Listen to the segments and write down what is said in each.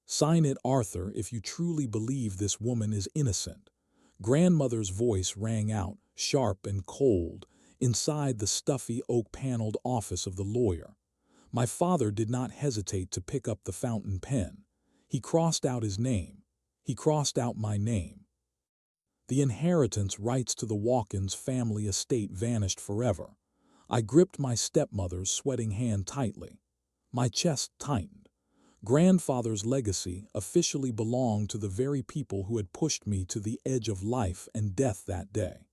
Sign it, Arthur, if you truly believe this woman is innocent. Grandmother's voice rang out, sharp and cold, inside the stuffy oak-paneled office of the lawyer. My father did not hesitate to pick up the fountain pen. He crossed out his name. He crossed out my name. The inheritance rights to the Watkins family estate vanished forever. I gripped my stepmother's sweating hand tightly. My chest tightened. Grandfather's legacy officially belonged to the very people who had pushed me to the edge of life and death that day.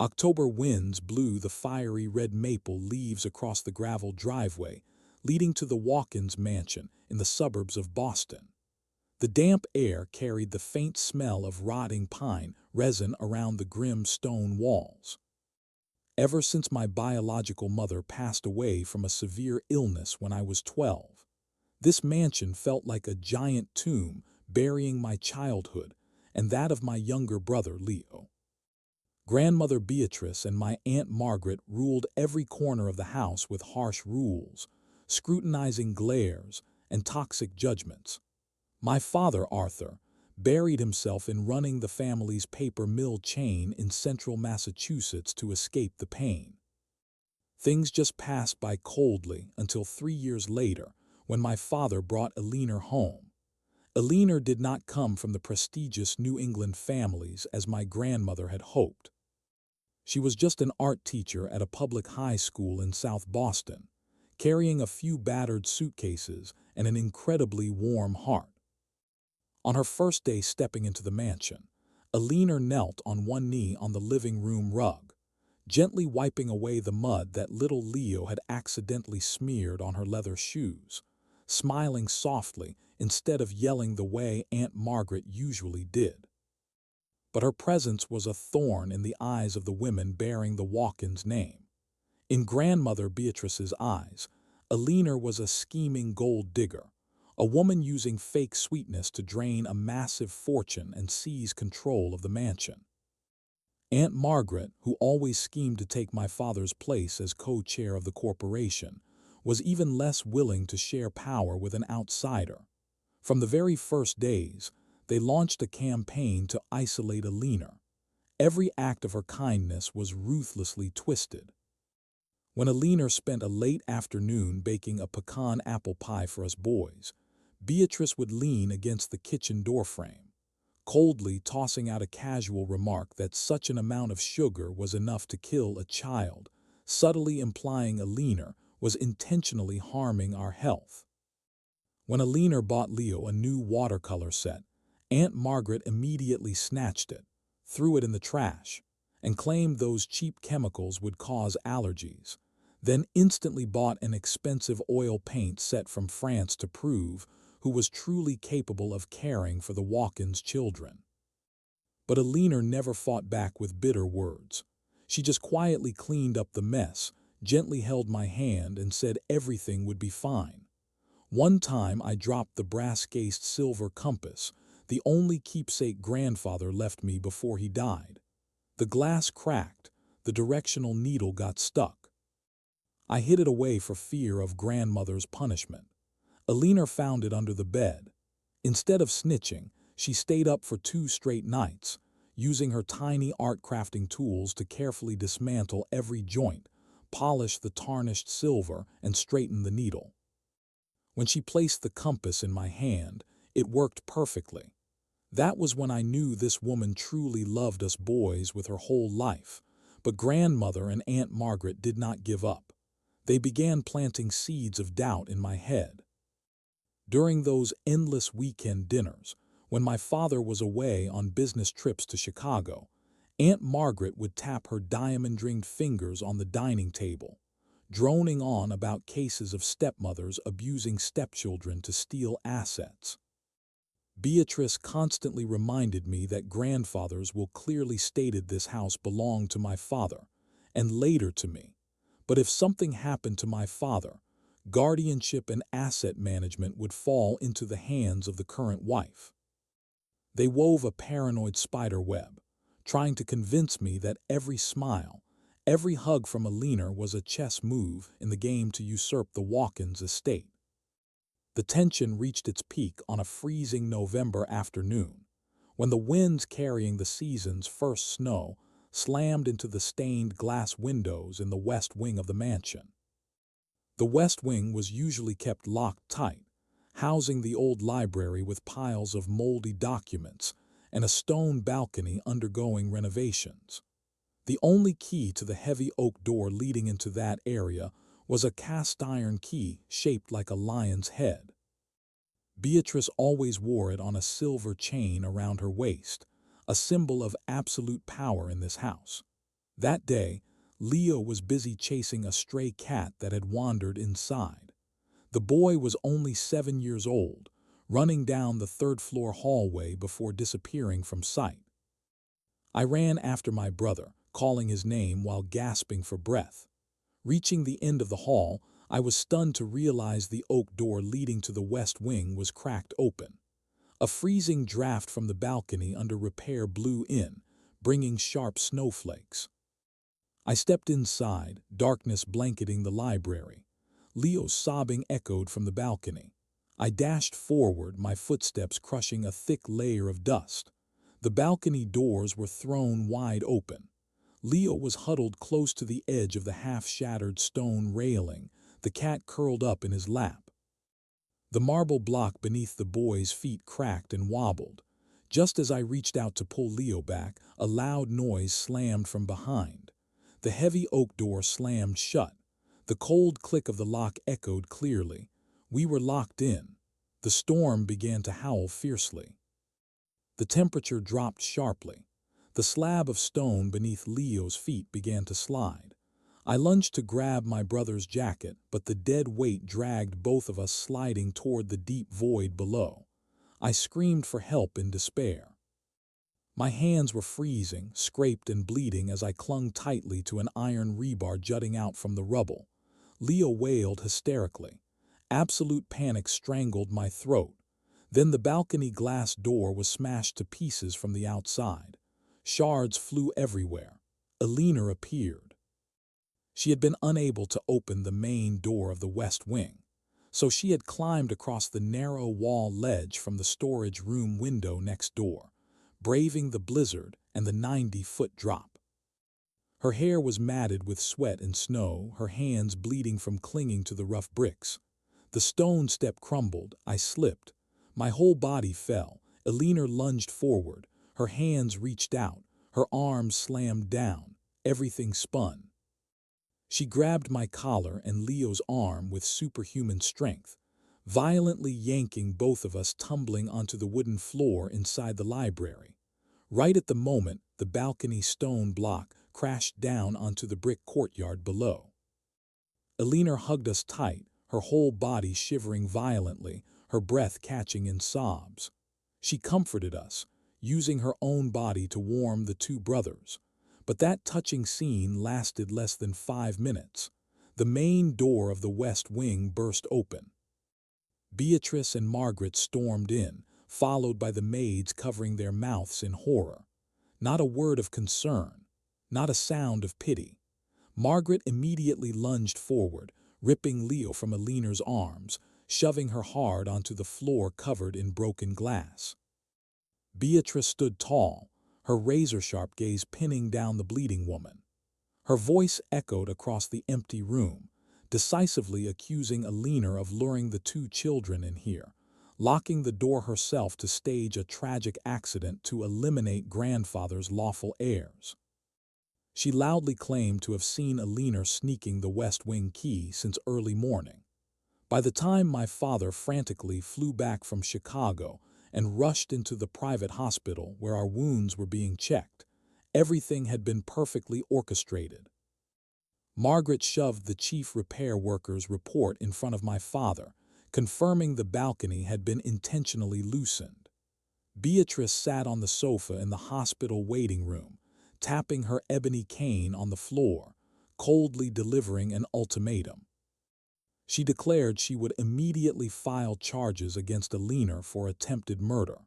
October winds blew the fiery red maple leaves across the gravel driveway leading to the Watkins mansion in the suburbs of Boston. The damp air carried the faint smell of rotting pine resin around the grim stone walls. Ever since my biological mother passed away from a severe illness when I was 12, this mansion felt like a giant tomb burying my childhood and that of my younger brother Leo. Grandmother Beatrice and my Aunt Margaret ruled every corner of the house with harsh rules, scrutinizing glares and toxic judgments. My father, Arthur, buried himself in running the family's paper mill chain in central Massachusetts to escape the pain. Things just passed by coldly until 3 years later when my father brought Eleanor home. Eleanor did not come from the prestigious New England families as my grandmother had hoped. She was just an art teacher at a public high school in South Boston, carrying a few battered suitcases and an incredibly warm heart. On her first day stepping into the mansion, Eleanor knelt on one knee on the living room rug, gently wiping away the mud that little Leo had accidentally smeared on her leather shoes, smiling softly instead of yelling the way Aunt Margaret usually did. But her presence was a thorn in the eyes of the women bearing the Watkins name. In Grandmother Beatrice's eyes, Eleanor was a scheming gold digger, a woman using fake sweetness to drain a massive fortune and seize control of the mansion. Aunt Margaret, who always schemed to take my father's place as co-chair of the corporation, was even less willing to share power with an outsider. From the very first days, they launched a campaign to isolate Eleanor. Every act of her kindness was ruthlessly twisted. When Eleanor spent a late afternoon baking a pecan apple pie for us boys, Beatrice would lean against the kitchen doorframe, coldly tossing out a casual remark that such an amount of sugar was enough to kill a child, subtly implying Eleanor was intentionally harming our health. When Eleanor bought Leo a new watercolor set, Aunt Margaret immediately snatched it, threw it in the trash, and claimed those cheap chemicals would cause allergies, then instantly bought an expensive oil paint set from France to prove who was truly capable of caring for the Watkins children. But Eleanor never fought back with bitter words. She just quietly cleaned up the mess, gently held my hand, and said everything would be fine. One time I dropped the brass-cased silver compass, the only keepsake grandfather left me before he died. The glass cracked, the directional needle got stuck. I hid it away for fear of grandmother's punishment. Eleanor found it under the bed. Instead of snitching, she stayed up for 2 straight nights, using her tiny art-crafting tools to carefully dismantle every joint, polish the tarnished silver, and straighten the needle. When she placed the compass in my hand, it worked perfectly. That was when I knew this woman truly loved us boys with her whole life. But grandmother and Aunt Margaret did not give up. They began planting seeds of doubt in my head. During those endless weekend dinners, when my father was away on business trips to Chicago, Aunt Margaret would tap her diamond-ringed fingers on the dining table, droning on about cases of stepmothers abusing stepchildren to steal assets. Beatrice constantly reminded me that grandfathers will clearly stated this house belonged to my father, and later to me. But if something happened to my father, guardianship and asset management would fall into the hands of the current wife. They wove a paranoid spider web, trying to convince me that every smile, every hug from Eleanor was a chess move in the game to usurp the Watkins estate. The tension reached its peak on a freezing November afternoon, when the winds carrying the season's first snow slammed into the stained glass windows in the west wing of the mansion. The west wing was usually kept locked tight, housing the old library with piles of moldy documents and a stone balcony undergoing renovations. The only key to the heavy oak door leading into that area was a cast-iron key shaped like a lion's head. Beatrice always wore it on a silver chain around her waist, a symbol of absolute power in this house. That day, Leo was busy chasing a stray cat that had wandered inside. The boy was only 7 years old, running down the third-floor hallway before disappearing from sight. I ran after my brother, calling his name while gasping for breath. Reaching the end of the hall, I was stunned to realize the oak door leading to the west wing was cracked open. A freezing draft from the balcony under repair blew in, bringing sharp snowflakes. I stepped inside, darkness blanketing the library. Leo's sobbing echoed from the balcony. I dashed forward, my footsteps crushing a thick layer of dust. The balcony doors were thrown wide open. Leo was huddled close to the edge of the half-shattered stone railing, the cat curled up in his lap. The marble block beneath the boy's feet cracked and wobbled. Just as I reached out to pull Leo back, a loud noise slammed from behind. The heavy oak door slammed shut. The cold click of the lock echoed clearly. We were locked in. The storm began to howl fiercely. The temperature dropped sharply. The slab of stone beneath Leo's feet began to slide. I lunged to grab my brother's jacket, but the dead weight dragged both of us sliding toward the deep void below. I screamed for help in despair. My hands were freezing, scraped and bleeding as I clung tightly to an iron rebar jutting out from the rubble. Leo wailed hysterically. Absolute panic strangled my throat. Then the balcony glass door was smashed to pieces from the outside. Shards flew everywhere. Elena appeared. She had been unable to open the main door of the west wing, so she had climbed across the narrow wall ledge from the storage room window next door, braving the blizzard and the 90-foot drop. Her hair was matted with sweat and snow, her hands bleeding from clinging to the rough bricks. The stone step crumbled, I slipped. My whole body fell. Elena lunged forward. Her hands reached out. Her arms slammed down. Everything spun. She grabbed my collar and Leo's arm with superhuman strength, violently yanking both of us tumbling onto the wooden floor inside the library. Right at the moment, the balcony stone block crashed down onto the brick courtyard below. Elena hugged us tight, her whole body shivering violently, her breath catching in sobs. She comforted us, using her own body to warm the two brothers. But that touching scene lasted less than 5 minutes. The main door of the west wing burst open. Beatrice and Margaret stormed in, followed by the maids covering their mouths in horror. Not a word of concern, not a sound of pity. Margaret immediately lunged forward, ripping Leo from Elena's arms, shoving her hard onto the floor covered in broken glass. Beatrice stood tall, her razor-sharp gaze pinning down the bleeding woman. Her voice echoed across the empty room, decisively accusing Elena of luring the two children in here, locking the door herself to stage a tragic accident to eliminate grandfather's lawful heirs. She loudly claimed to have seen Elena sneaking the West Wing key since early morning. By the time my father frantically flew back from Chicago and rushed into the private hospital where our wounds were being checked, everything had been perfectly orchestrated. Margaret shoved the chief repair worker's report in front of my father, confirming the balcony had been intentionally loosened. Beatrice sat on the sofa in the hospital waiting room, tapping her ebony cane on the floor, coldly delivering an ultimatum. She declared she would immediately file charges against Elena for attempted murder.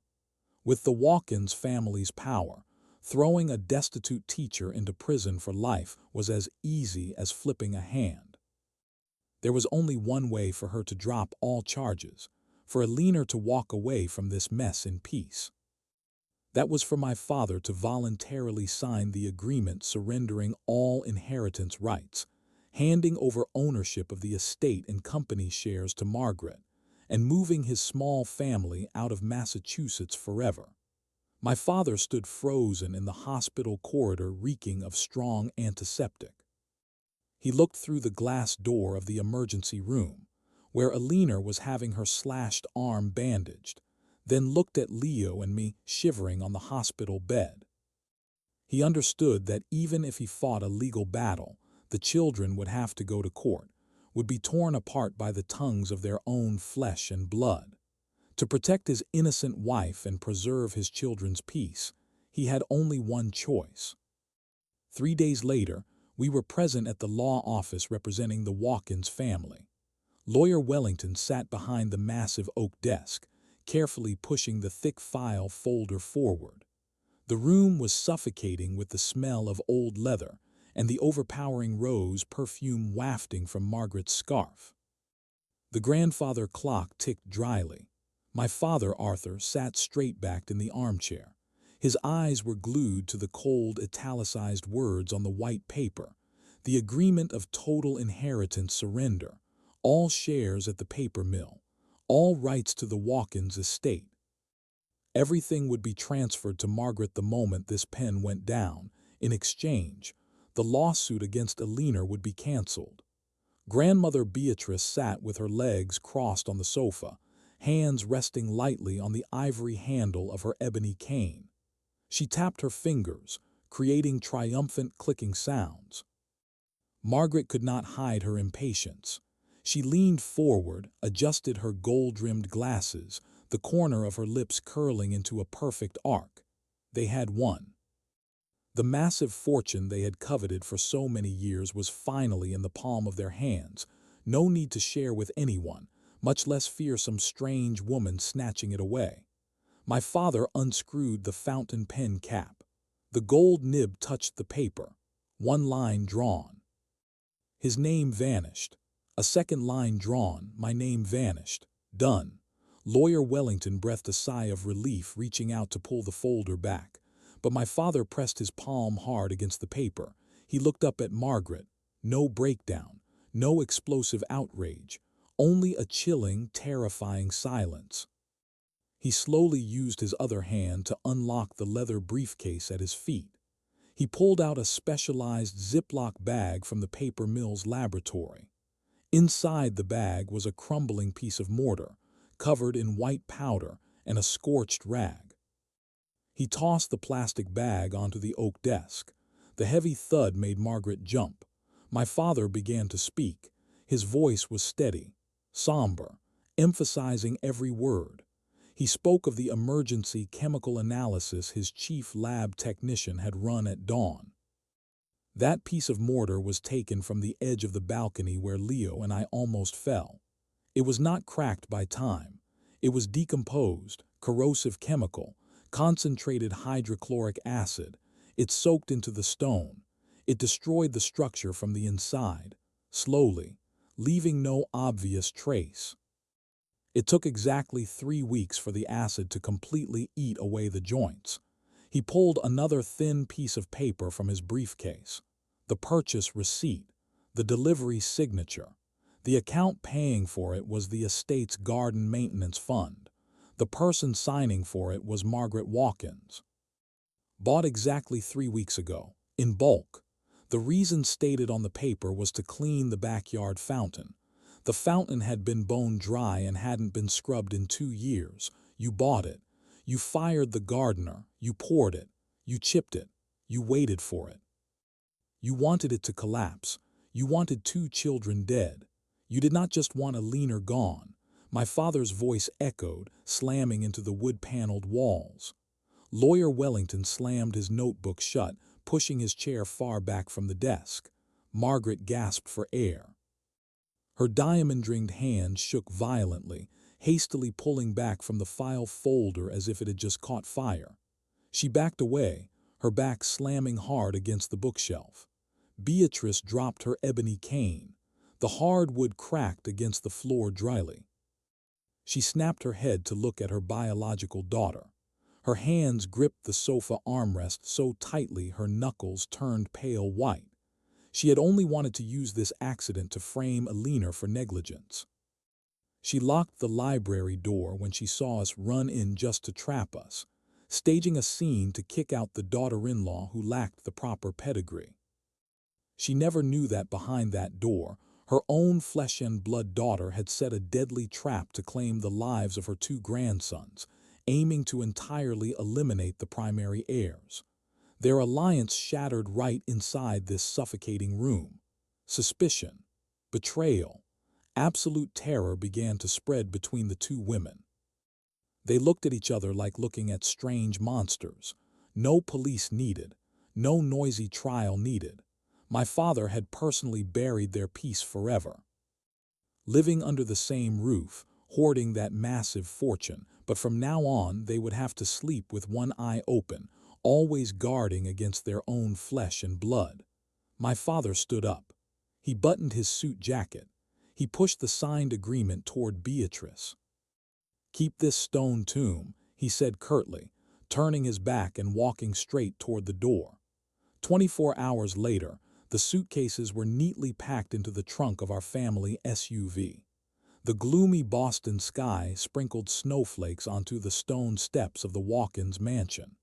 With the Watkins family's power, throwing a destitute teacher into prison for life was as easy as flipping a hand. There was only one way for her to drop all charges: for Alina to walk away from this mess in peace. That was for my father to voluntarily sign the agreement surrendering all inheritance rights, handing over ownership of the estate and company shares to Margaret, and moving his small family out of Massachusetts forever. My father stood frozen in the hospital corridor reeking of strong antiseptic. He looked through the glass door of the emergency room, where Alina was having her slashed arm bandaged, then looked at Leo and me shivering on the hospital bed. He understood that even if he fought a legal battle, the children would have to go to court, would be torn apart by the tongues of their own flesh and blood. To protect his innocent wife and preserve his children's peace, he had only one choice. 3 days later, we were present at the law office representing the Watkins family. Lawyer Wellington sat behind the massive oak desk, carefully pushing the thick file folder forward. The room was suffocating with the smell of old leather and the overpowering rose perfume wafting from Margaret's scarf. The grandfather clock ticked dryly. My father, Arthur, sat straight-backed in the armchair. His eyes were glued to the cold, italicized words on the white paper. The agreement of total inheritance surrender, all shares at the paper mill, all rights to the Watkins estate. Everything would be transferred to Margaret the moment this pen went down. In exchange, the lawsuit against Alina would be canceled. Grandmother Beatrice sat with her legs crossed on the sofa, hands resting lightly on the ivory handle of her ebony cane. She tapped her fingers, creating triumphant clicking sounds. Margaret could not hide her impatience. She leaned forward, adjusted her gold-rimmed glasses, the corner of her lips curling into a perfect arc. They had won. The massive fortune they had coveted for so many years was finally in the palm of their hands. No need to share with anyone, much less fear some strange woman snatching it away. My father unscrewed the fountain pen cap. The gold nib touched the paper. One line drawn. His name vanished. A second line drawn, my name vanished. Done. Lawyer Wellington breathed a sigh of relief, reaching out to pull the folder back. But my father pressed his palm hard against the paper. He looked up at Margaret. No breakdown, no explosive outrage, only a chilling, terrifying silence. He slowly used his other hand to unlock the leather briefcase at his feet. He pulled out a specialized Ziploc bag from the paper mill's laboratory. Inside the bag was a crumbling piece of mortar, covered in white powder and a scorched rag. He tossed the plastic bag onto the oak desk. The heavy thud made Margaret jump. My father began to speak. His voice was steady, somber, emphasizing every word. He spoke of the emergency chemical analysis his chief lab technician had run at dawn. That piece of mortar was taken from the edge of the balcony where Leo and I almost fell. It was not cracked by time. It was decomposed, corrosive chemical, concentrated hydrochloric acid. It soaked into the stone. It destroyed the structure from the inside, slowly, leaving no obvious trace. It took exactly 3 weeks for the acid to completely eat away the joints. He pulled another thin piece of paper from his briefcase. The purchase receipt, the delivery signature. The account paying for it was the estate's garden maintenance fund. The person signing for it was Margaret Watkins. Bought exactly 3 weeks ago, in bulk. The reason stated on the paper was to clean the backyard fountain. The fountain had been bone dry and hadn't been scrubbed in 2 years. You bought it. You fired the gardener. You poured it. You chipped it. You waited for it. You wanted it to collapse. You wanted 2 children dead. You did not just want Alina gone. My father's voice echoed, slamming into the wood-paneled walls. Lawyer Wellington slammed his notebook shut, pushing his chair far back from the desk. Margaret gasped for air. Her diamond-ringed hand shook violently, hastily pulling back from the file folder as if it had just caught fire. She backed away, her back slamming hard against the bookshelf. Beatrice dropped her ebony cane. The hard wood cracked against the floor dryly. She snapped her head to look at her biological daughter. Her hands gripped the sofa armrest so tightly her knuckles turned pale white. She had only wanted to use this accident to frame Alina for negligence. She locked the library door when she saw us run in just to trap us, staging a scene to kick out the daughter-in-law who lacked the proper pedigree. She never knew that behind that door, her own flesh and blood daughter had set a deadly trap to claim the lives of her two grandsons, aiming to entirely eliminate the primary heirs. Their alliance shattered right inside this suffocating room. Suspicion, betrayal, absolute terror began to spread between the two women. They looked at each other like looking at strange monsters. No police needed, no noisy trial needed. My father had personally buried their peace forever. Living under the same roof, hoarding that massive fortune, but from now on they would have to sleep with one eye open, always guarding against their own flesh and blood. My father stood up. He buttoned his suit jacket. He pushed the signed agreement toward Beatrice. "Keep this stone tomb," he said curtly, turning his back and walking straight toward the door. 24 hours later, the suitcases were neatly packed into the trunk of our family SUV. The gloomy Boston sky sprinkled snowflakes onto the stone steps of the Walkins mansion.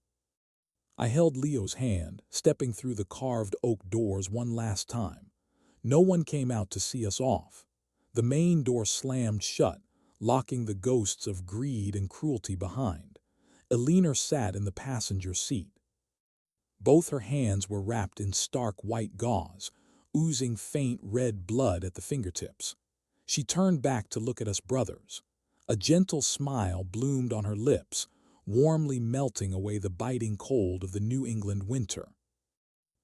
I held Leo's hand, stepping through the carved oak doors one last time. No one came out to see us off. The main door slammed shut, locking the ghosts of greed and cruelty behind. Alina sat in the passenger seat. Both her hands were wrapped in stark white gauze, oozing faint red blood at the fingertips. She turned back to look at us brothers. A gentle smile bloomed on her lips, warmly melting away the biting cold of the New England winter.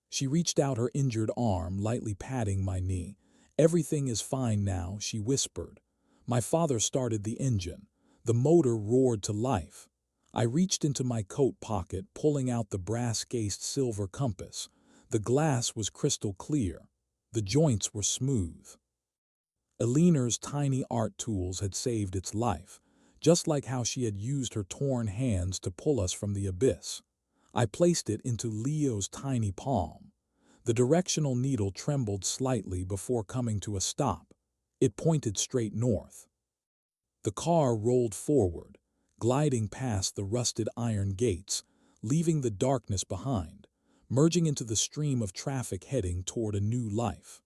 She reached out her injured arm, lightly patting my knee. "Everything is fine now," she whispered. My father started the engine. The motor roared to life. I reached into my coat pocket, pulling out the brass-cased silver compass. The glass was crystal clear. The joints were smooth. Alina's tiny art tools had saved its life, just like how she had used her torn hands to pull us from the abyss. I placed it into Leo's tiny palm. The directional needle trembled slightly before coming to a stop. It pointed straight north. The car rolled forward, gliding past the rusted iron gates, leaving the darkness behind, merging into the stream of traffic heading toward a new life.